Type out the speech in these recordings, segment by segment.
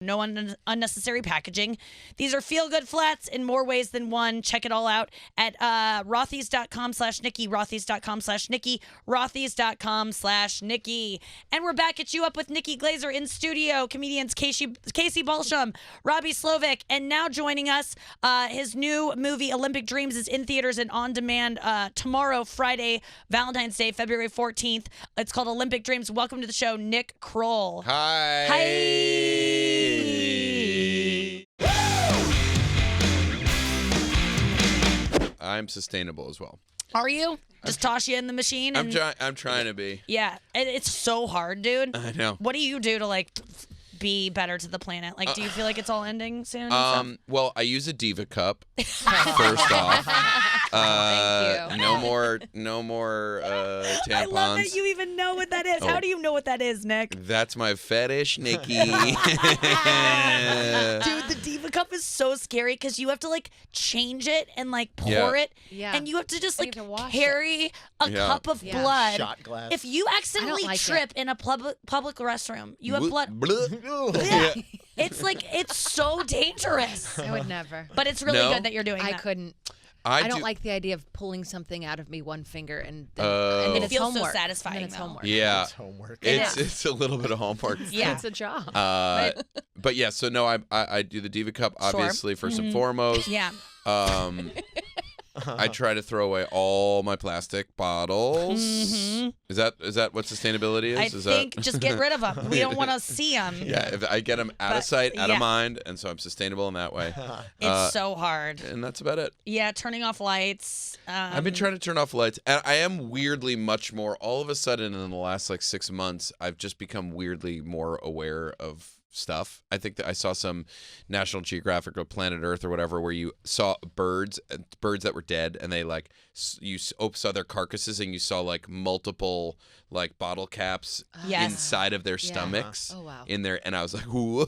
No unnecessary packaging. These are feel-good flats in more ways than one. Check it all out at Rothys.com/Nikki, Rothys.com/Nikki, Rothys.com/Nikki. And we're back at you up with Nikki Glaser in studio, comedians Casey Balsham, Robby Slowik, and now joining us, his new movie Olympic Dreams is in theaters and on demand tomorrow, Friday, Valentine's Day, February 14th. It's called Olympic Dreams. Welcome to the show, Nick Kroll. Hi. Hi. I'm sustainable as well. Are you? Just toss you in the machine? I'm trying to be. Yeah. It's so hard, dude. I know. What do you do to, like, be better to the planet? Like, do you feel like it's all ending soon? Well, I use a Diva cup, first off. Thank you. No more tampons. I love that you even know what that is. Oh. How do you know what that is, Nick? That's my fetish, Nikki. Dude, the Diva cup is so scary because you have to, like, change it and, like, pour it. Yeah. And you have to just, like, to wash carry a cup of blood. Shot glass. If you accidentally like trip in a public restroom, you have blood. Yeah. It's like, it's so dangerous. I would never. But it's really No. good that you're doing I that. couldn't. I don't like the idea of pulling something out of me one finger and then It it's feels so homework. satisfying, And then it's though. homework. Yeah. It's homework. It's a little bit of homework. Yeah. It's a job. But yeah, so no, I do the Diva cup, obviously, first and foremost. Yeah. I try to throw away all my plastic bottles. Mm-hmm. Is that what sustainability is? I Is think that... just get rid of them. We don't want to see them. Yeah, if I get them out of sight, out yeah. of mind, and so I'm sustainable in that way. It's so hard. And that's about it. Yeah, turning off lights. I've been trying to turn off lights, and I am weirdly much more. All of a sudden, in the last like 6 months, I've just become weirdly more aware of stuff. I think that I saw some National Geographic or Planet Earth or whatever where you saw birds that were dead, and they like you saw their carcasses, and you saw like multiple like bottle caps Yes. inside of their stomachs. Oh, wow. In there, and I was like, whoa,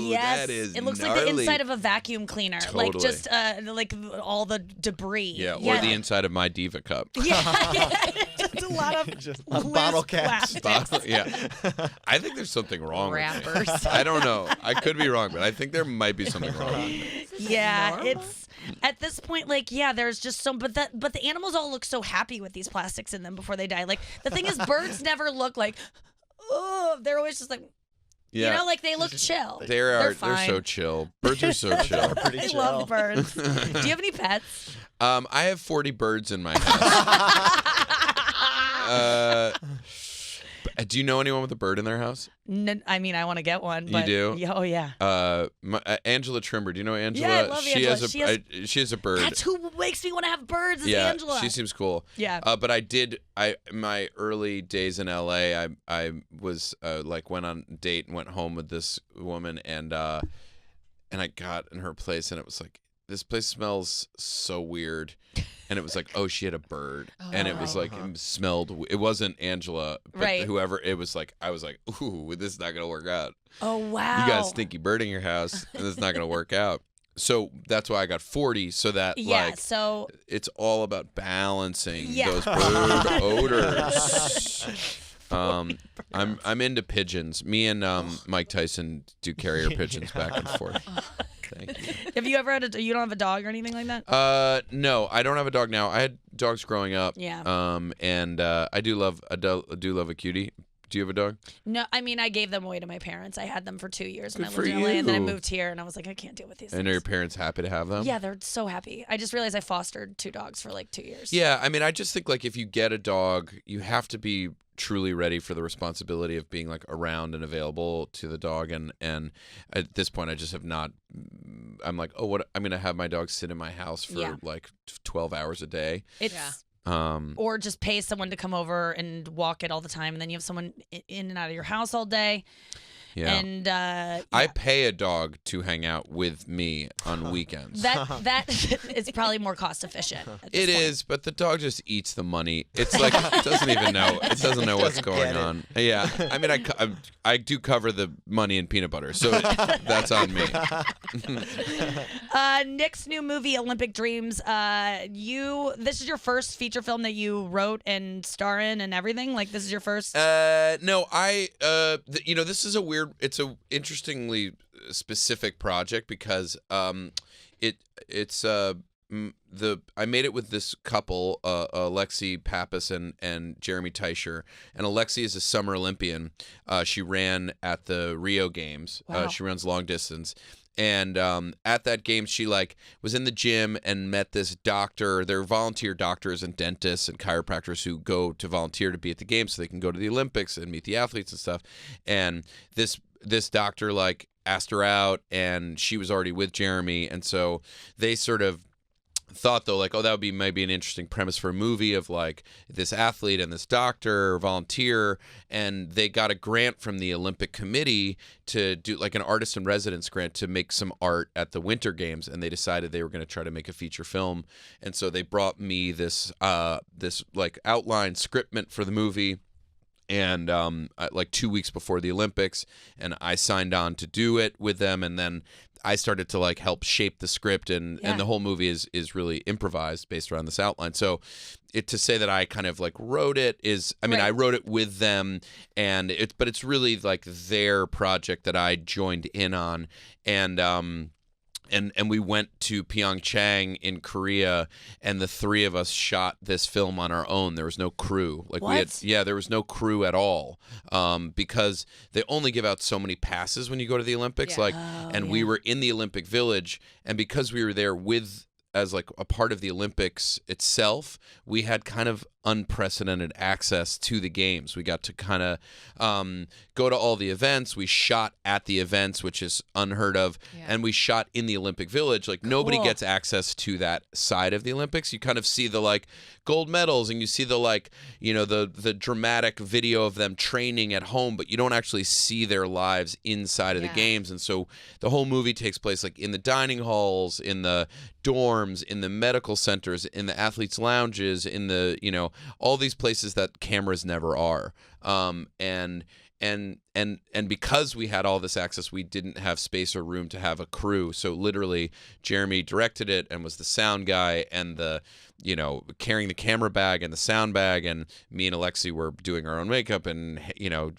Yes, that is it looks gnarly. like the inside of a vacuum cleaner, like Totally. just like all the debris. Yeah, or the inside of my Diva cup. Yeah, just a lot of Just loose bottle caps. plastics. Yeah, I think there's something wrong with me. Wrappers. I don't know. I could be wrong, but I think there might be something wrong. Yeah, it's at this point, like, yeah, there's just so, but the animals all look so happy with these plastics in them before they die. Like, the thing is, birds never look like, oh, they're always just like, Yeah, you know, like they look chill. they're fine. so chill. Birds are so chill. Pretty I chill. love birds. Do you have any pets? I have 40 birds in my house. Do you know anyone with a bird in their house? I mean, I want to get one. But, do? Yeah, oh yeah. Angela Trimber. Do you know Angela? Yeah, I love Angela. She has a bird. That's who makes me want to have birds. Is Yeah, Angela. she seems cool. Yeah. But my early days in LA, I was like went on a date and went home with this woman, and I got in her place, and it was like, this place smells so weird. And it was like, oh, she had a bird. And it was like, it smelled, it wasn't Angela, but Right. whoever, it was like, I was like, ooh, this is not going to work out. Oh, wow. You got a stinky bird in your house, and it's not going to work out. So that's why I got 40, so that like, so it's all about balancing Yeah. those bird odors. I'm into pigeons. Me and Mike Tyson do carrier pigeons back and forth. Thank you. have you ever had you don't have a dog or anything like that? No, I don't have a dog now. I had dogs growing up. Yeah. And I do love a cutie. Do you have a dog? No, I mean, I gave them away to my parents. I had them for 2 years when Good I lived for in LA, and then I you. moved here, and I was like, I can't deal with these And are things. your parents happy to have them? Yeah, they're so happy. I just realized I fostered 2 dogs for like 2 years. Yeah, I mean, I just think like if you get a dog, you have to be truly ready for the responsibility of being like around and available to the dog, and at this point I just have not. I'm like, oh, what? I'm gonna have my dog sit in my house for like 12 hours a day. It's or just pay someone to come over and walk it all the time, and then you have someone in and out of your house all day. Yeah. And I pay a dog to hang out with me on weekends. that is probably more cost efficient. It is, but the dog just eats the money. It's like it doesn't even know. It doesn't know what's going on. Yeah, I mean, I do cover the money in peanut butter, so that's on me. Nick's new movie, Olympic Dreams. This is your first feature film that you wrote and star in and everything. Like, this is your first. No, this is a weird it's a interestingly specific project because it's I made it with this couple, Alexi Pappas and Jeremy Teicher. And Alexi is a summer Olympian. She ran at the Rio Games. Wow. She runs long distance. And at that game, she was in the gym and met this doctor. They're volunteer doctors and dentists and chiropractors who go to volunteer to be at the game so they can go to the Olympics and meet the athletes and stuff. And this doctor asked her out, and she was already with Jeremy, and so they sort of thought though that would be maybe an interesting premise for a movie of this athlete and this doctor or volunteer, and they got a grant from the Olympic Committee to do an artist in residence grant to make some art at the Winter Games, and they decided they were going to try to make a feature film, and so they brought me this outline scriptment for the movie. And 2 weeks before the Olympics, and I signed on to do it with them, and then I started to help shape the script, and the whole movie is really improvised based around this outline. So to say that I kind of wrote it is, I mean, I wrote it with them, but it's really their project that I joined in on, and we went to Pyeongchang in Korea, and the three of us shot this film on our own. There was no crew. There was no crew at all, because they only give out so many passes when you go to the Olympics. We were in the Olympic Village, and because we were there as a part of the Olympics itself, we had kind of unprecedented access to the games. We got to kind of go to all the events. We shot at the events, which is unheard of, and we shot in the Olympic Village. Nobody gets access to that side of the Olympics. You kind of see the gold medals, and you see the dramatic video of them training at home, but you don't actually see their lives inside of the games. And so the whole movie takes place in the dining halls, in the dorms, in the medical centers, in the athletes' lounges, in the all these places that cameras never are. And because we had all this access, we didn't have space or room to have a crew. So literally, Jeremy directed it and was the sound guy and the carrying the camera bag and the sound bag, and me and Alexi were doing our own makeup and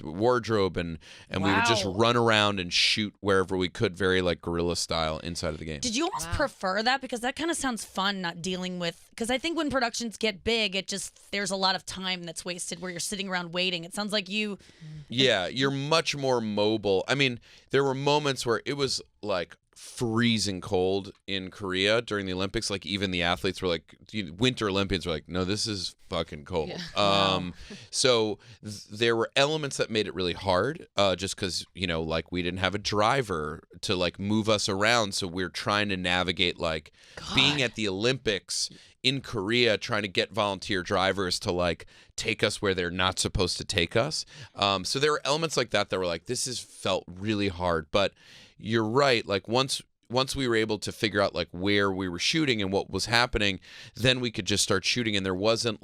wardrobe, and we would just run around and shoot wherever we could, very guerrilla style inside of the game. Did you almost prefer that? Because that kind of sounds fun, not dealing with, because I think when productions get big, there's a lot of time that's wasted where you're sitting around waiting. It sounds like you... Yeah, you're much more mobile. I mean, there were moments where it was freezing cold in Korea during the Olympics. Even the athletes were Winter Olympians were no, this is fucking cold. Yeah. So there were elements that made it really hard, just because we didn't have a driver to move us around, so we're trying to navigate being at the Olympics in Korea, trying to get volunteer drivers to take us where they're not supposed to take us. So there were elements like that were this is felt really hard. But you're right. Once we were able to figure out where we were shooting and what was happening, then we could just start shooting. And there wasn't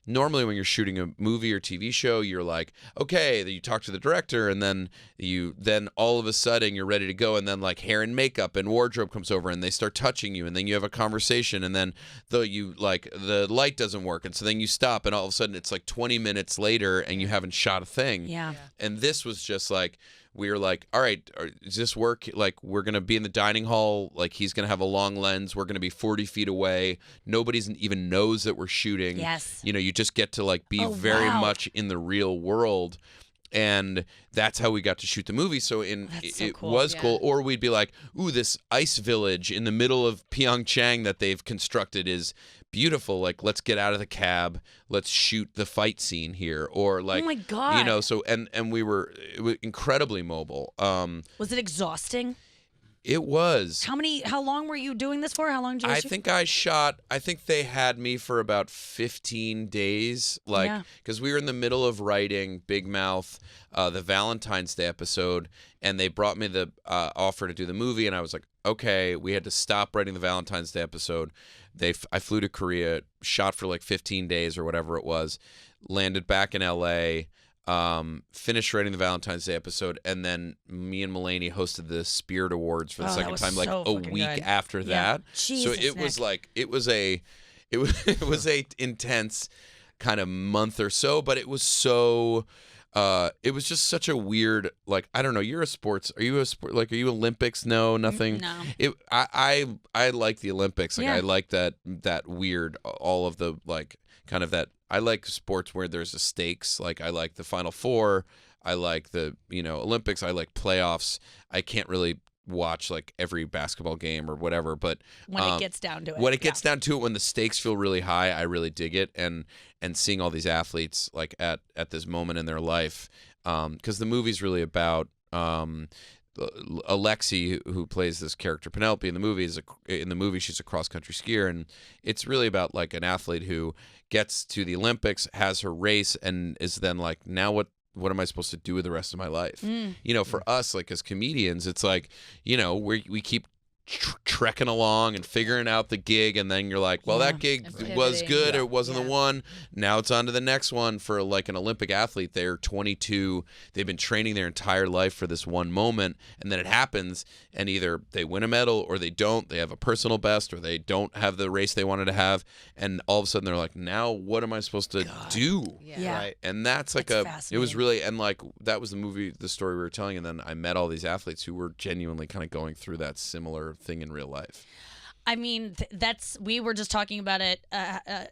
normally when you're shooting a movie or TV show, you're okay, you talk to the director, and then all of a sudden you're ready to go, and then hair and makeup and wardrobe comes over and they start touching you, and then you have a conversation, and then the light doesn't work, and so then you stop, and all of a sudden it's 20 minutes later and you haven't shot a thing. Yeah. And this was just we were all right, does this work? We're going to be in the dining hall. He's going to have a long lens. We're going to be 40 feet away. Nobody even knows that we're shooting. Yes. You just get to be very much in the real world. And that's how we got to shoot the movie. So it was cool. Or we'd be ooh, this ice village in the middle of Pyeongchang that they've constructed is beautiful. Let's get out of the cab. Let's shoot the fight scene here. Or oh my God. So and it was incredibly mobile. Was it exhausting? It was. How long were you doing this for? How long did you shoot? I think they had me for about 15 days, because we were in the middle of writing Big Mouth, the Valentine's Day episode, and they brought me the offer to do the movie, and I was okay. We had to stop writing the Valentine's Day episode. I flew to Korea, shot for 15 days or whatever it was, landed back in LA, finished writing the Valentine's Day episode, and then me and Mulaney hosted the Spirit Awards for the second time, so a week after that. Jesus, so it Nick. was it was a intense kind of month or so, but it was so it was just such a weird, like, I don't know. You're a sports. Are you a sport? Like, are you Olympics? No, nothing. No. I like the Olympics. Like, Yeah. I like that weird, all of the like kind of that. I like sports where there's a stakes. Like, I like the Final Four. I like the Olympics. I like playoffs. I can't really watch like every basketball game or whatever, but When it gets down to it. when it gets down to it, when the stakes feel really high, I really dig it. And seeing all these athletes like at this moment in their life, because the movie's really about Alexi, who plays this character Penelope in the movie. She's a cross country skier, and it's really about like an athlete who gets to the Olympics, has her race, and is then like, now what am I supposed to do with the rest of my life? For us, like as comedians, it's like, we keep trekking along and figuring out the gig, and then you're like, well, that gig was good, it wasn't the one. Now it's on to the next one. For like an Olympic athlete, they're 22, they've been training their entire life for this one moment, and then it happens, and either they win a medal or they don't. They have a personal best, or they don't have the race they wanted to have, and all of a sudden they're like, now what am I supposed to do? Yeah. Right. And that's like it was really, and like that was the story we were telling, and then I met all these athletes who were genuinely kind of going through that similar thing in real life. I mean, we were just talking about it,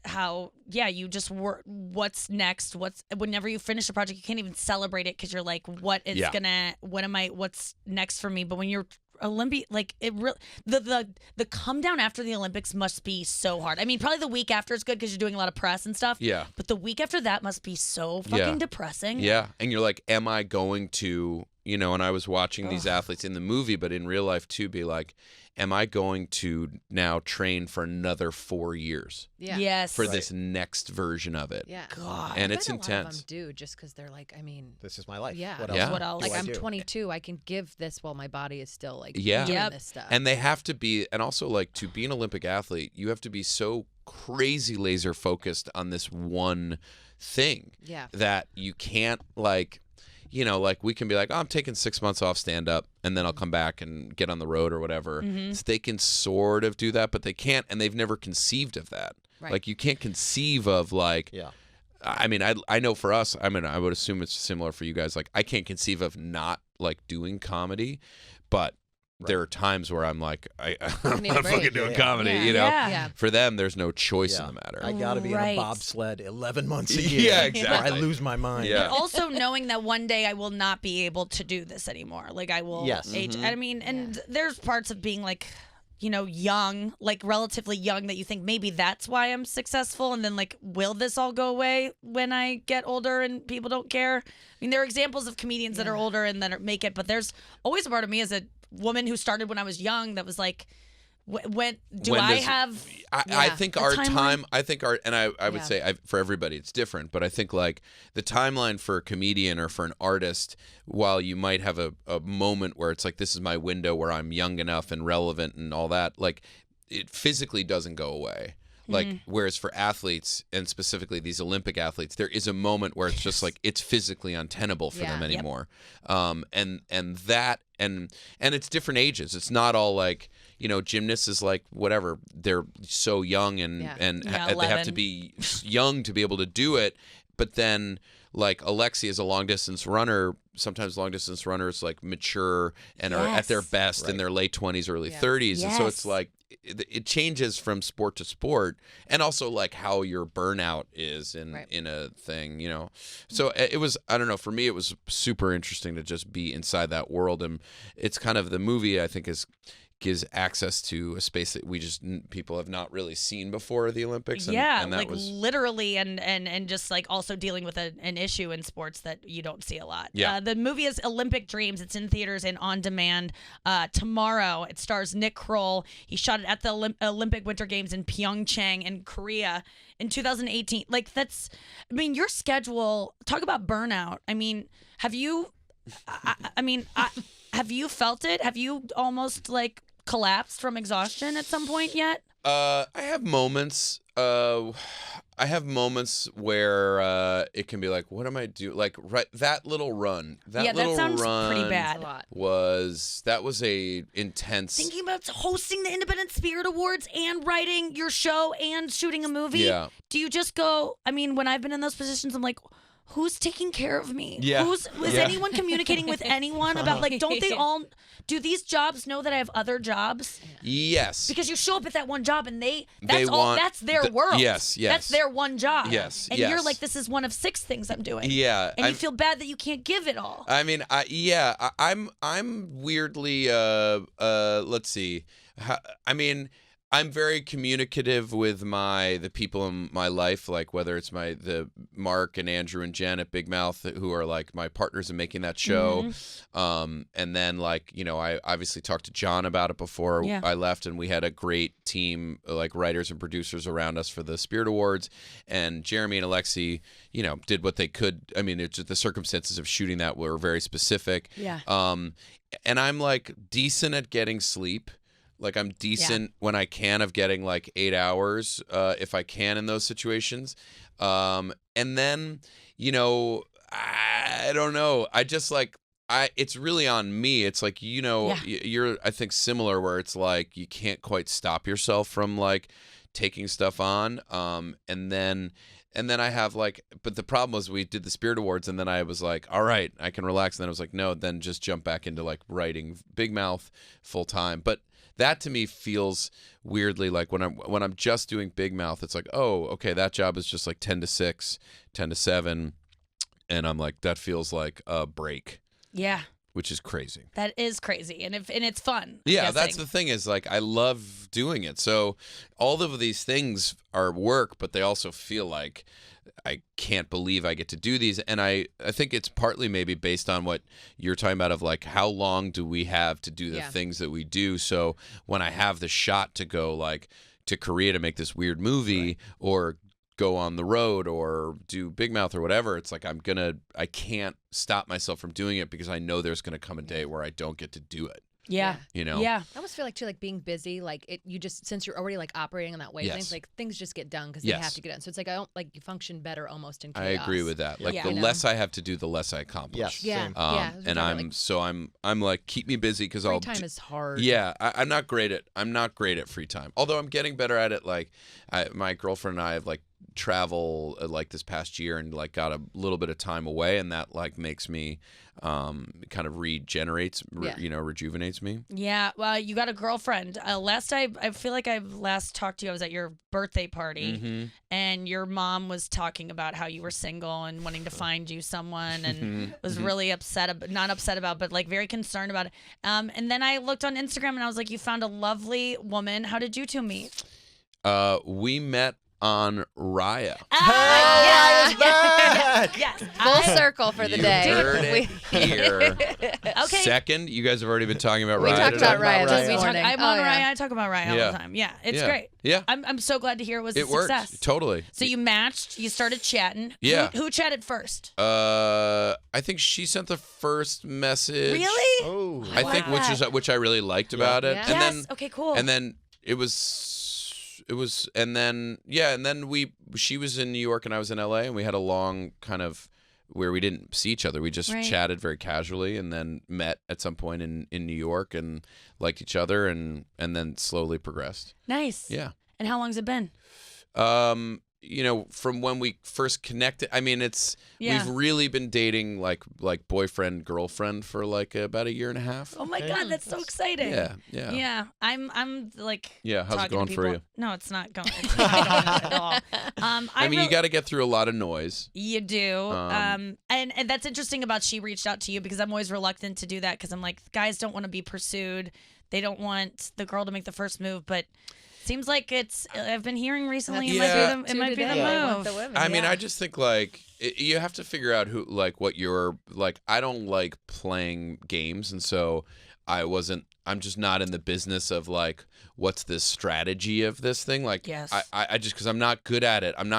how, you just work, what's next? Whenever you finish a project, you can't even celebrate it because you're like, what's next for me? But when you're Olympic, like it really, the come down after the Olympics must be so hard. I mean, probably the week after is good because you're doing a lot of press and stuff. Yeah. But the week after that must be so fucking depressing. Yeah. And you're like, am I going to, and I was watching these athletes in the movie, but in real life too, be like, am I going to now train for another 4 years? Yeah. Yes. For this next version of it. Yeah. God. And I it's bet a lot intense. of them do, just because they're like, I mean, This is my life. Yeah. What Yeah. else? What else? do like I I'm do? 22, I can give this while my body is still like Yeah. doing Yep. this stuff. And they have to be, and also like to be an Olympic athlete, you have to be so crazy laser focused on this one thing Yeah. that you can't like, like we can be like, oh, I'm taking 6 months off stand up and then I'll come back and get on the road or whatever. So they can sort of do that, but they can't, and they've never conceived of that. Right. Like you can't conceive of like, Yeah. I mean, I know for us, I mean, I would assume it's similar for you guys. Like I can't conceive of not like doing comedy, but there are times where I'm like, I'm need a not break. fucking doing Yeah. comedy, Yeah. Yeah. For them, there's no choice in Yeah. the matter. I got to be in Right. a bobsled 11 months a Yeah, year. exactly. Or I lose my mind. Yeah. And also knowing that one day I will not be able to do this anymore. Like I will Yes. age. I mean, and there's parts of being like, young, like relatively young, that you think maybe that's why I'm successful. And then like, will this all go away when I get older and people don't care? I mean, there are examples of comedians that are older and that make it, but there's always a part of me as a woman who started when I was young that was like, when I have? I think a our timeline? time, and I would Yeah. say for everybody it's different, but I think like the timeline for a comedian or for an artist, while you might have a moment where it's like, this is my window where I'm young enough and relevant and all that, like it physically doesn't go away. Like, whereas for athletes, and specifically these Olympic athletes, there is a moment where it's just like it's physically untenable for them Yeah. Yep. anymore. And it's different ages. It's not all like, gymnasts is like whatever. They're so young and Yeah. and Yeah, they have to 11. be young to be able to do it. But then like Alexi is a long distance runner. Sometimes long distance runners like mature and are at their Yes. best in their late 20s, early Yeah. 30s. And so Yes. it's like it changes from sport to sport, and also like how your burnout is in a thing, So it was, I don't know, for me it was super interesting to just be inside that world, and it's kind of the movie I think gives access to a space that people have not really seen before the Olympics. And, Yeah, and that like was literally, and just like also dealing with an issue in sports that you don't see a lot. Yeah. The movie is Olympic Dreams. It's in theaters and on demand tomorrow. It stars Nick Kroll. He shot it at the Olympic Winter Games in Pyeongchang in Korea in 2018. Like your schedule. Talk about burnout. I mean, have you? Have you felt it? Have you almost like collapsed from exhaustion at some point yet? I have moments. I have moments where it can be like, what am I doing? Like that little run. That little sounds run pretty a bad. lot. was a intense. Thinking about hosting the Independent Spirit Awards and writing your show and shooting a movie. Yeah. Do you just go? I mean, when I've been in those positions, I'm like, who's taking care of me? Yeah. Is anyone communicating with anyone about like, don't they all, do these jobs know that I have other jobs? Yes. Because you show up at that one job and They that's their world. Yes. That's their one job. Yes, And you're like, this is one of 6 things I'm doing. Yeah. And you feel bad that you can't give it all. I mean, I'm weirdly let's see. I mean, I'm very communicative with the people in my life, like whether it's the Mark and Andrew and Jen at Big Mouth, who are like my partners in making that show. And then like, I obviously talked to John about it before I left, and we had a great team, like writers and producers around us for the Spirit Awards. And Jeremy and Alexi, did what they could. I mean, it's just the circumstances of shooting that were very specific. Yeah. And I'm like decent at getting sleep. Like I'm decent when I can of getting like 8 hours if I can in those situations. And then, I don't know. I just like, it's really on me. It's like, you're, I think, similar where it's like you can't quite stop yourself from like taking stuff on. And then I have like, but the problem was we did the Spirit Awards, and then I was like, all right, I can relax. And then I was like, no, then just jump back into like writing Big Mouth full time. But that to me feels weirdly like when I'm just doing Big Mouth, it's like, oh, okay, that job is just like 10 to 6, 10 to 7, and I'm like, that feels like a break. Yeah. Which is crazy. That is crazy, and it's fun. Yeah, that's the thing is like I love doing it. So all of these things are work, but they also feel like I can't believe I get to do these. And I think it's partly maybe based on what you're talking about of like how long do we have to do the things that we do. So when I have the shot to go like to Korea to make this weird movie or go on the road or do Big Mouth or whatever, it's like I can't stop myself from doing it because I know there's going to come a day where I don't get to do it. Yeah. Yeah. I almost feel like too, like being busy, like you just, since you're already like operating on that wavelength, like things just get done because they have to get done. So it's like, I don't like, you function better almost in chaos. I agree with that. Like the less I have to do, the less I accomplish. Yes. And I'm like, keep me busy because free time is hard. Yeah. I'm not great at free time. Although I'm getting better at it. Like my girlfriend and I have like travel like this past year and like got a little bit of time away, and that like makes me kind of rejuvenates me. Yeah, well, you got a girlfriend. I feel like I've last talked to you, I was at your birthday party, and your mom was talking about how you were single and wanting to find you someone, and was really not upset about, but like very concerned about it. And then I looked on Instagram and I was like, you found a lovely woman. How did you two meet? We met on Raya. Yes. Full circle for the day. Heard it here. Okay. Second, you guys have already been talking about We Raya. talked about Raya Just this morning. I'm on Raya. I talk about Raya all the time. Yeah, it's great. Yeah. I'm so glad to hear it was a worked. success. Totally. So you matched. You started chatting. Yeah. Who chatted first? I think she sent the first message. Really? Oh. I think which I really liked about it. Yeah. And Yes. then Okay. Cool. and then she was in New York and I was in LA, and we had a long kind of where we didn't see each other. We just chatted very casually and then met at some point in New York and liked each other and then slowly progressed. Nice. Yeah. And how long's it been? From when we first connected, I mean, we've really been dating like boyfriend, girlfriend for like about a year and a half. Oh my God, that's so exciting. Yeah. I'm like. Yeah, how's it talking going to for people. you? No, it's not going. It's not going at all. I mean, you got to get through a lot of noise. You do. And that's interesting about she reached out to you, because I'm always reluctant to do that, because I'm like, guys don't want to be pursued. They don't want the girl to make the first move, but seems like I've been hearing recently it might be the move. I mean, I just think like you have to figure out who, like, what you're like. I don't like playing games, and so I'm just not in the business of like, what's this strategy of this thing? Like, yes. I just, because I'm not good at it. I'm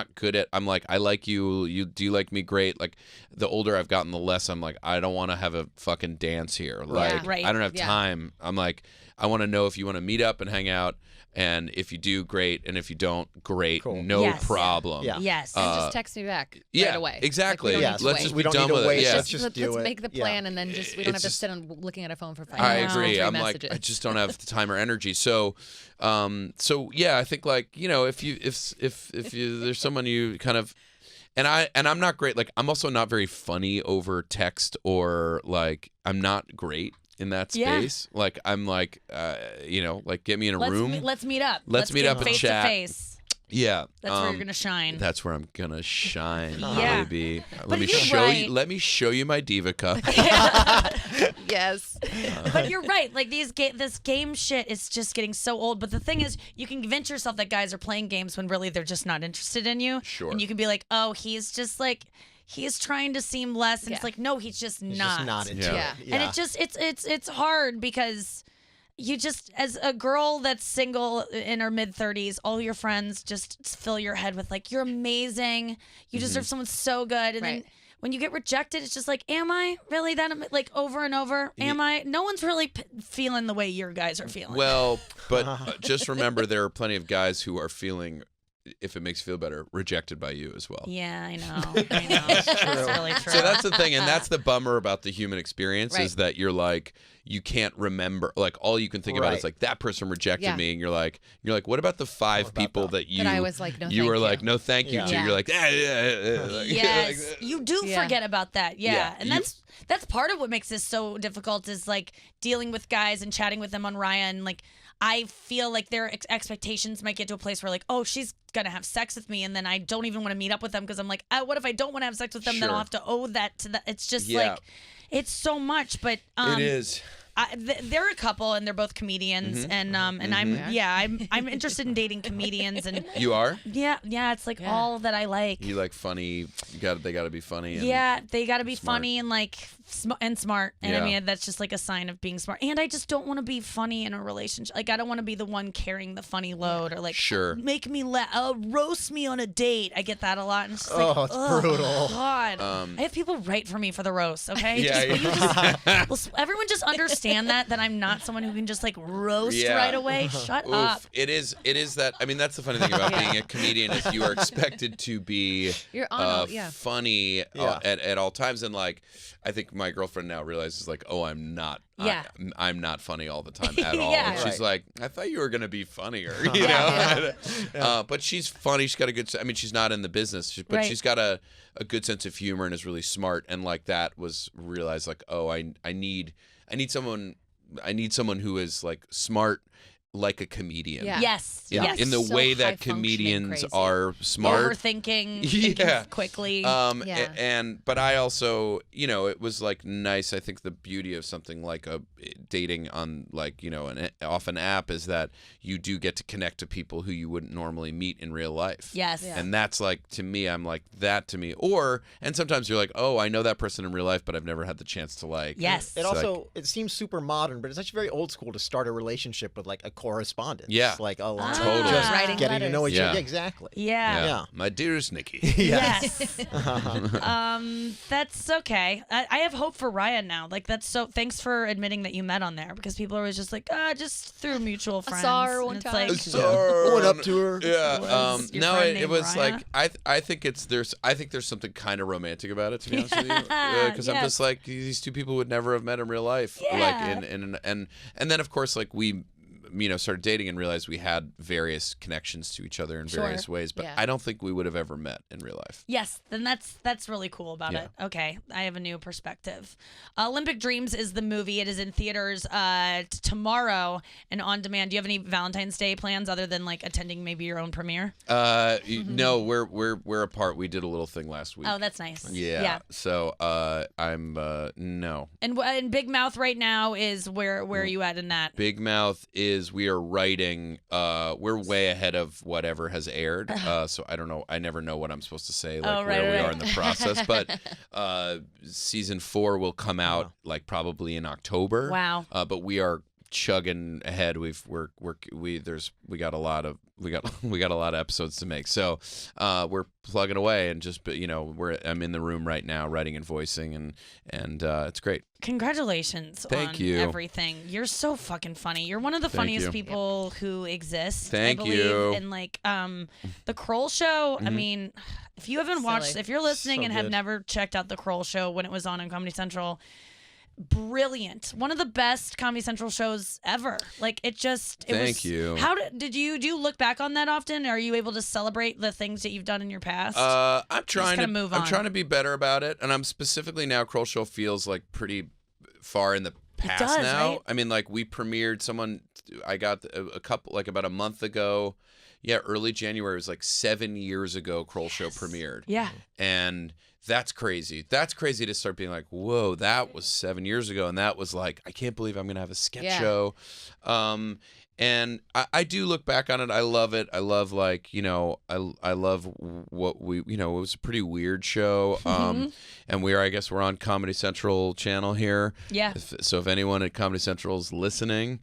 like, I like you. Do you like me? Great. Like, the older I've gotten, the less I'm like, I don't want to have a fucking dance here. Like, I don't have time. I'm like, I want to know if you want to meet up and hang out. And if you do, great. And if you don't, great. Cool. No problem. Yeah. Yes. And just text me back right away. Exactly. Like, let's just we be don't done need to with wait. it. Yeah. Let's just do it. Let's make the plan, and then we don't have to sit on looking at a phone for 5 I minutes. agree. I'm messages. like, I just don't have the time or energy. So yeah, I think like, if there's someone you kind of, And I'm not great. Like, I'm also not very funny over text, or like, I'm not great in that space. Yeah. Like, I'm like, like, get me in a room. Let's meet up. Let's meet up and face chat. To face. Yeah, that's where you're gonna shine. That's where I'm gonna shine, baby. But Let me show you my diva cup. Yes. But you're right. Like this game shit is just getting so old. But the thing is, you can convince yourself that guys are playing games when really they're just not interested in you. Sure. And you can be like, oh, he's just like. He's trying to seem less, and it's like, no, he's just not. Just not into it. Yeah. And it's hard because you just, as a girl that's single in her mid-30s, all your friends just fill your head with like, you're amazing, you deserve someone so good, and then when you get rejected, it's just like, am I really that, like, over and over? Am I? No one's really feeling the way your guys are feeling. Well, but just remember, there are plenty of guys who are feeling, if it makes you feel better, rejected by you as well. Yeah, I know. That's really true. So that's the thing, and that's the bummer about the human experience, is that you're like, you can't remember, like, all you can think about is like, that person rejected me, and you're like, what about the 5 people that you? That I was like, no, you were like, no, thank you to. You're like, yes, you do forget about that. Yeah, and that's part of what makes this so difficult, is like dealing with guys and chatting with them on Raya, and like, I feel like their expectations might get to a place where like, oh, she's going to have sex with me, and then I don't even want to meet up with them because I'm like, what if I don't want to have sex with them? Then I'll have to owe that to that. It's just like, it's so much. But it is. They're a couple, and they're both comedians, and I'm interested in dating comedians, and you are. Yeah, it's like all that I like. You like funny. They got to be funny. And they got to be funny and like smart, and I mean that's just like a sign of being smart. And I just don't want to be funny in a relationship. Like I don't want to be the one carrying the funny load, or like make me roast me on a date. I get that a lot, and it's just like, it's brutal. God, I have people write for me for the roast. Okay, everyone just understand that I'm not someone who can just like roast right away. Shut up. It is that. I mean, that's the funny thing about being a comedian, is you are expected to be funny at all times, and like I think my girlfriend now realizes like, oh, I'm not. I'm not funny all the time at all. And she's like, I thought you were gonna be funnier, you know. But she's funny. She's got a good. I mean, she's not in the business, but she's got a good sense of humor and is really smart. And like that was realized like, oh, I need someone who is like smart, like a comedian. Yeah. Yes. In the so way that comedians are smart. Overthinking, thinking quickly. But I also, it was like nice. I think the beauty of something like a dating on like, off an app is that you do get to connect to people who you wouldn't normally meet in real life. Yes. And that's like, to me, I'm like, that to me. And sometimes you're like, oh, I know that person in real life, but I've never had the chance to like. Yes. It seems super modern, but it's actually very old school to start a relationship with like a correspondence. Yeah. Like a line. Totally. Just writing getting letters. to know each other. Yeah. Yeah, exactly. Yeah. My dearest Nikki. Yes. That's okay. I have hope for Raya now. Like thanks for admitting that you met on there, because people are always just like, just through mutual friends. I saw her one it's time. like, I went up to her. Yeah. No, it was Raya? like I think there's something kind of romantic about it, to be honest with you. Because I'm just like, these two people would never have met in real life. Yeah. Like and then of course like we started dating and realized we had various connections to each other in various ways, but I don't think we would have ever met in real life. Yes, then that's really cool about it. Okay, I have a new perspective. Olympic Dreams is the movie. It is in theaters tomorrow and on demand. Do you have any Valentine's Day plans other than like attending maybe your own premiere? No, we're apart. We did a little thing last week. Oh, that's nice. Yeah. So I'm no. And Big Mouth right now is where are you at in that? Big Mouth is we are writing. We're way ahead of whatever has aired. So I don't know. I never know what I'm supposed to say. Like where we are in the process. But season 4 will come out like probably in October. Wow. But we are chugging ahead. We got a lot of episodes to make. So we're plugging away and just I'm in the room right now writing and voicing and it's great. Congratulations Thank on you. everything. You're so fucking funny. You're one of the funniest people who exist. Thank I believe. you. And like the Kroll show, I mean, if you haven't watched, if you're listening and have never checked out the Kroll show when it was on Comedy Central, brilliant. One of the best Comedy Central shows ever. Like Thank you. How do you look back on that often? Are you able to celebrate the things that you've done in your past? I'm trying to move on. I'm trying to be better about it, and I'm specifically now. Kroll Show feels like pretty far in the past now. Right? I mean, like we premiered I got a couple like about a month ago. Yeah, early January. It was like 7 years ago. Kroll Show premiered. Yeah, and that's crazy. That's crazy to start being like, whoa, that was 7 years ago. And that was like, I can't believe I'm going to have a sketch show. And I do look back on it. I love it. I love I love what it was a pretty weird show. And I guess we're on Comedy Central channel here. Yeah. So if anyone at Comedy Central is listening,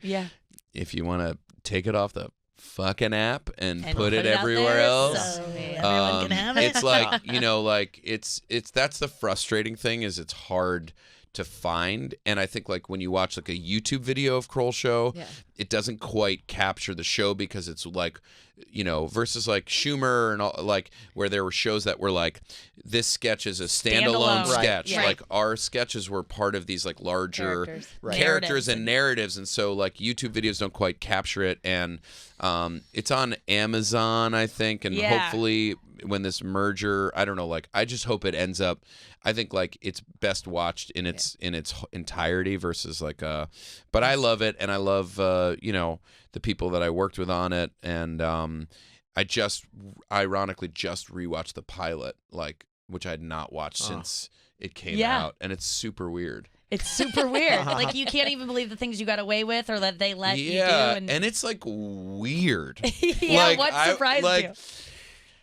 if you want to take it off the fucking app and put it everywhere else. So everyone can have it. It's like, it's that's the frustrating thing is it's hard to find. And I think like when you watch like a YouTube video of Kroll Show, it doesn't quite capture the show because it's like, versus like Schumer and all, like where there were shows that were like this sketch is a standalone sketch. Right. Like our sketches were part of these like larger characters and narratives. And so like YouTube videos don't quite capture it. And it's on Amazon, I think. And hopefully when this merger, I don't know, like I just hope it ends up, I think like it's best watched in its entirety versus like but I love it, and I love the people that I worked with on it, and I just ironically just rewatched the pilot, like which I had not watched since it came out, and it's super weird. It's super weird. Like you can't even believe the things you got away with or that they let you do. And it's like weird. What surprised you?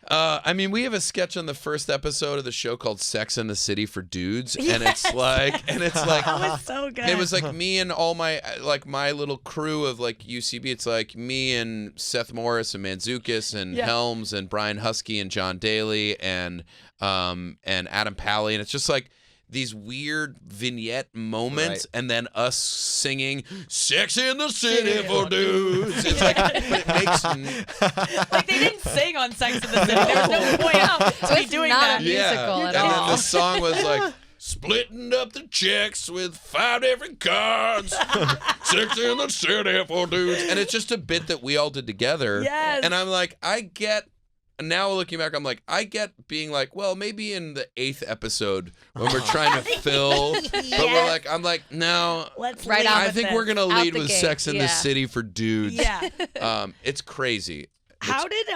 I mean, we have a sketch on the first episode of the show called Sex and the City for Dudes, and it's like that was so good. It was like me and all my my little crew of like UCB. It's like me and Seth Morris and Mantzoukas and Helms and Brian Husky and John Daly and Adam Pally, and it's just like these weird vignette moments, and then us singing "Sex in the City for Dudes." It's like, but it makes like they didn't sing on Sex in the City. There was no point out to be doing that. Not a musical at all. And then the song was like, splitting up the checks with 5 different cards. Sex in the City for Dudes. And it's just a bit that we all did together. Yes. And I'm like, now looking back, I'm like, I get being like, well, maybe in the 8th episode when we're trying to fill, but I'm like, no, let's I think we're gonna lead with gate. Sex in the City for Dudes. Yeah. It's crazy. How did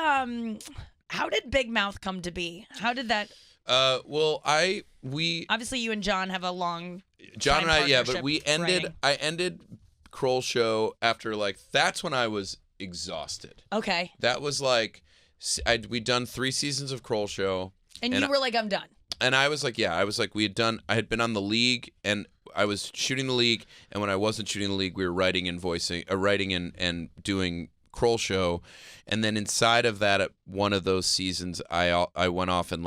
Big Mouth come to be? How did that? We obviously you and John have a long. John and I, but we ended. writing. I ended Kroll Show after that's when I was exhausted. Okay. That was like. We'd done 3 seasons of Kroll Show. And you were like, I'm done. And I was like, I had been on the League, and I was shooting the League, and when I wasn't shooting the League, we were writing and doing Kroll Show. And then inside of that, at one of those seasons, I went off and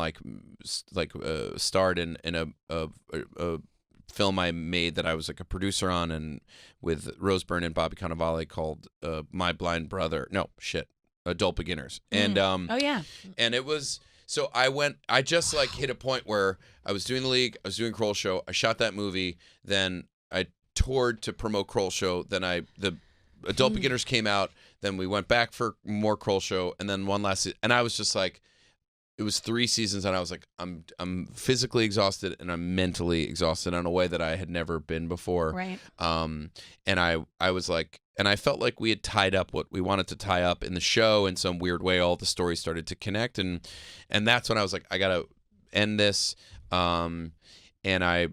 starred in a film I made that I was like a producer on, and with Rose Byrne and Bobby Cannavale, called My Blind Brother. No, shit. Adult Beginners. And and it was so I just hit a point where I was doing the League, I was doing Kroll Show, I shot that movie, then I toured to promote Kroll Show, then the Adult Beginners came out, then we went back for more Kroll Show, and then one last and I was just like, it was 3 seasons, and I was like, I'm physically exhausted and I'm mentally exhausted in a way that I had never been before. Right. And I was like, and I felt like we had tied up what we wanted to tie up in the show in some weird way. All the stories started to connect, and that's when I was like, I gotta end this. And I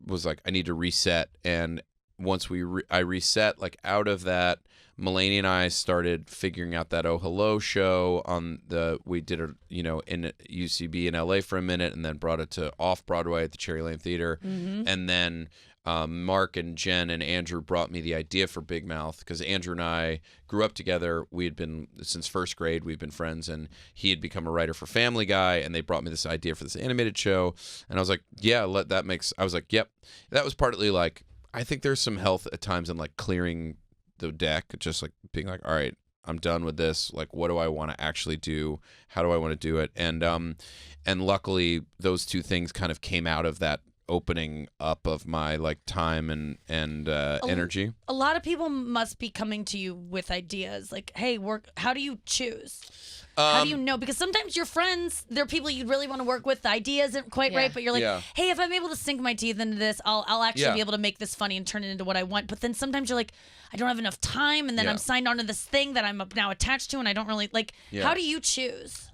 was like, I need to reset. And once I reset, out of that, Mulaney and I started figuring out that Oh Hello show we did it, in UCB in LA for a minute, and then brought it to off Broadway at the Cherry Lane Theater. Mm-hmm. And then Mark and Jen and Andrew brought me the idea for Big Mouth, because Andrew and I grew up together. We had been, since first grade, we'd been friends, and he had become a writer for Family Guy, and they brought me this idea for this animated show. And I was like, I was like, yep. That was partly I think there's some health at times in clearing the deck, just being like, all right, I'm done with this. What do I want to actually do? How do I want to do it? And luckily those 2 things kind of came out of that opening up of my like time and energy. A lot of people must be coming to you with ideas like, hey, how do you choose? How do you know? Because sometimes your friends, they're people you really want to work with. The idea isn't quite right, but you're like, hey, if I'm able to sink my teeth into this, I'll actually be able to make this funny and turn it into what I want. But then sometimes you're like, I don't have enough time, and then I'm signed on to this thing that I'm now attached to, and I don't really like. How do you choose?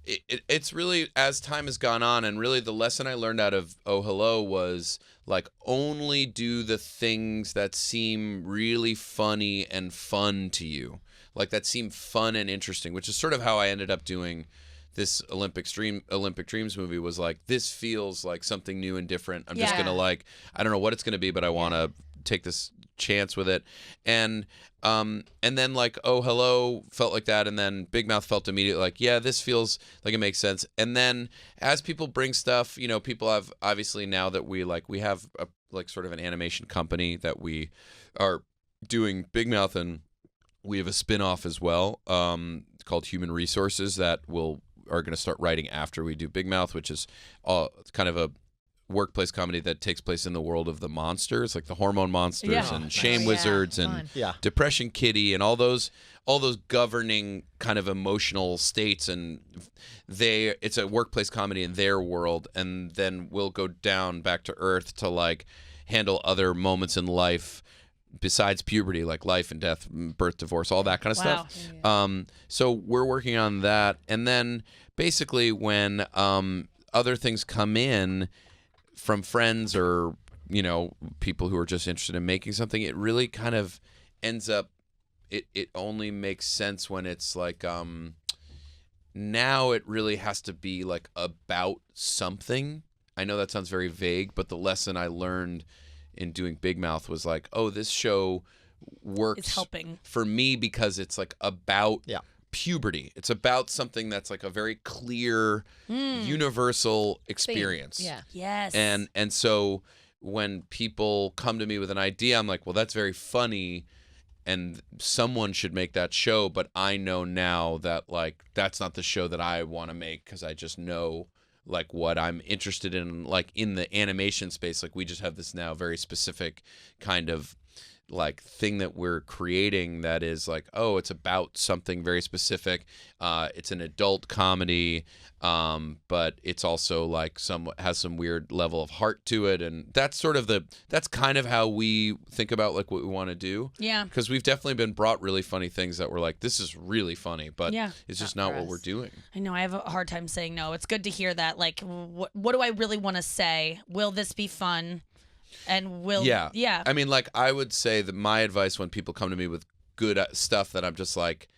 It's really, as time has gone on, and really the lesson I learned out of Oh Hello was like, only do the things that seem really funny and fun to you, like that seem fun and interesting, which is sort of how I ended up doing this Olympic Dreams movie. Was like, this feels like something new and different. I'm just gonna like, I don't know what it's gonna be, but I want to take this chance with it. And then like Oh Hello felt like that, and then Big Mouth felt immediately like, yeah, this feels like it makes sense. And then as people bring stuff, you know, people have obviously, now that we have a, like sort of an animation company that we are doing Big Mouth, and we have a spin-off as well called Human Resources that are going to start writing after we do Big Mouth, which is kind of a workplace comedy that takes place in the world of the monsters, like the hormone monsters and shame wizards and depression kitty and all those governing kind of emotional states. And it's a workplace comedy in their world, and then we'll go down back to earth to like handle other moments in life besides puberty, like life and death, birth, divorce, all that kind of stuff. So we're working on that. And then basically when other things come in from friends or, you know, people who are just interested in making something, it really kind of ends up, it only makes sense when it's like, now it really has to be like about something. I know that sounds very vague, but the lesson I learned in doing Big Mouth was like, oh, this show works, it's helping for me because it's like about puberty. It's about something that's like a very clear universal experience. Yes. And so when people come to me with an idea, I'm like, well, that's very funny and someone should make that show, but I know now that like that's not the show that I want to make, because I just know like what I'm interested in, like in the animation space. Like we just have this now very specific kind of like thing that we're creating that is like, oh, it's about something very specific. It's an adult comedy, but it's also like has some weird level of heart to it, and that's kind of how we think about like what we want to do. Yeah. Because we've definitely been brought really funny things that we're like, this is really funny, but it's just not what we're doing. I know, I have a hard time saying no. It's good to hear that. Like, what do I really want to say? Will this be fun? And I mean, like, I would say that my advice when people come to me with good stuff, that I'm just like,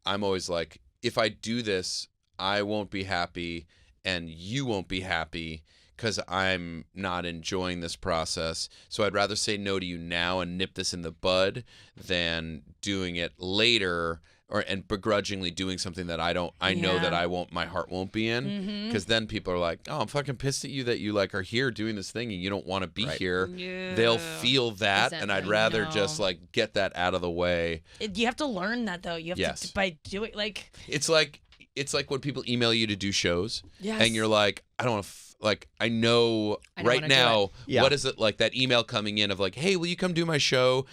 I'm always like, if I do this, I won't be happy and you won't be happy because I'm not enjoying this process. So I'd rather say no to you now and nip this in the bud than doing it later and begrudgingly doing something that I know that my heart won't be in, because then people are like, oh, I'm fucking pissed at you that you like are here doing this thing and you don't want to be here. Yeah. They'll feel that, and I'd rather just like get that out of the way. You have to learn that though. You have to by doing like it's like when people email you to do shows, and you're like, I don't want to. Like, I know right now, what is it like that email coming in of like, hey, will you come do my show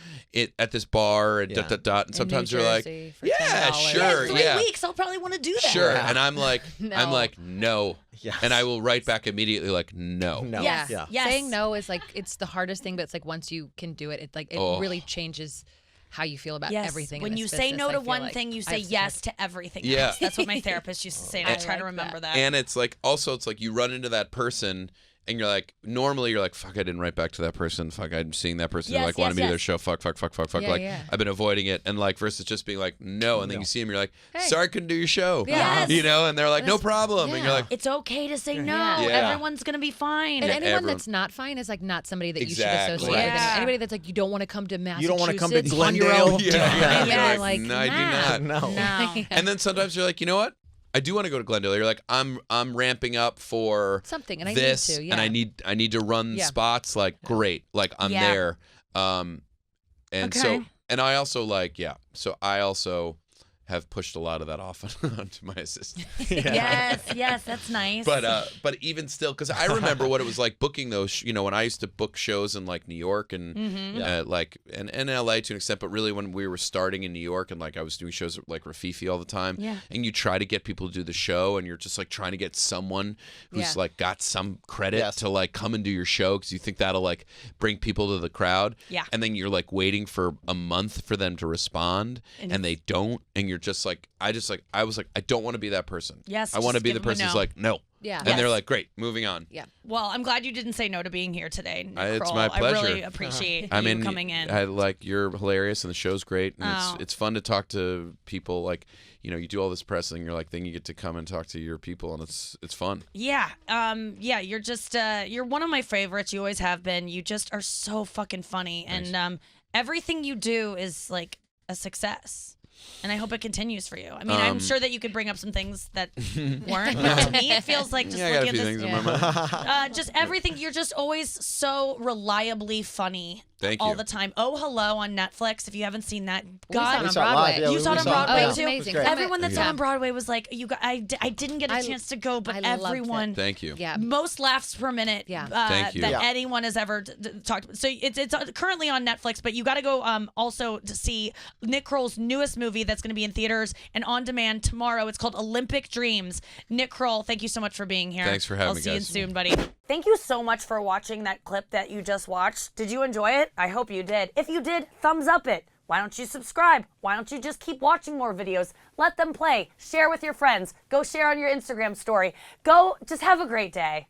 at this bar and ... And sometimes you're like, yeah, sure. In 3 weeks, I'll probably want to do that. Sure. And I'm like, no. Yes. And I will write back immediately like, no. Yes. Yes. Saying no is like, it's the hardest thing, but it's like once you can do it, it really changes how you feel about everything. When you say no to one thing, you say yes to everything else. That's what my therapist used to say, and I try to remember that. And it's like, also, it's like you run into that person and you're like, normally you're like, fuck, I didn't write back to that person. Fuck, I'm seeing that person who like wanted me to their show. Fuck. I've been avoiding it. And like, versus just being like, no. And then you see them, you're like, sorry, I couldn't do your show. Yes. You know, and they're like, no problem. And you're like, it's okay to say no. Yeah. Everyone's going to be fine. And anyone that's not fine is like not somebody that you should associate with. Anybody that's like, you don't want to come to Massachusetts. You don't want to come to Glendale. On your own. Yeah. Like, no, I do not. No. And then sometimes you're like, you know what? I do want to go to Glendale. You're like, I'm ramping up for something, and this, and I need to run spots. Like, great, like I'm there. And so, and I also like, so I also have pushed a lot of that off onto my assistant. Yes, that's nice. But even still, because I remember what it was like booking those. When I used to book shows in like New York and and LA to an extent, but really when we were starting in New York and like I was doing shows like Rafifi all the time. Yeah. And you try to get people to do the show, and you're just like trying to get someone who's like got some credit to like come and do your show because you think that'll like bring people to the crowd. Yeah. And then you're like waiting for a month for them to respond, and they don't, and you're just like, I was like, I don't want to be that person. Yes, I want to just be give the them a person who's no. like, no. Yeah. And they're like, great, moving on. Yeah. Well, I'm glad you didn't say no to being here today, Nick It's Kroll. my pleasure. I really appreciate you coming in. I like, you're hilarious and the show's great, and it's fun to talk to people. Like, you do all this press and you're like, then you get to come and talk to your people, and it's fun. Yeah. You're just you're one of my favorites. You always have been. You just are so fucking funny. Thanks. And everything you do is like a success. And I hope it continues for you. I mean, I'm sure that you could bring up some things that weren't. But to me, it feels like just I got a looking few at things this. in my mind. Just everything. You're just always so reliably funny. Thank all you. the time. Oh, Hello on Netflix. If you haven't seen that, We saw it God, on Broadway. You saw it on Broadway Oh, it's too. amazing. Everyone that's Yeah. on Broadway was like, I didn't get a chance to go, but I loved everyone. it. Thank you. Yeah. Most laughs per minute Thank you. that Yeah. anyone has ever talked about. So it's currently on Netflix, but you got to go also to see Nick Kroll's newest movie that's going to be in theaters and on demand tomorrow. It's called Olympic Dreams. Nick Kroll, thank you so much for being here. Thanks for having I'll me, see you guys. soon, buddy. Thank you so much for watching that clip that you just watched. Did you enjoy it? I hope you did. If you did, thumbs up it. Why don't you subscribe? Why don't you just keep watching more videos? Let them play. Share with your friends. Go share on your Instagram story. Go just have a great day.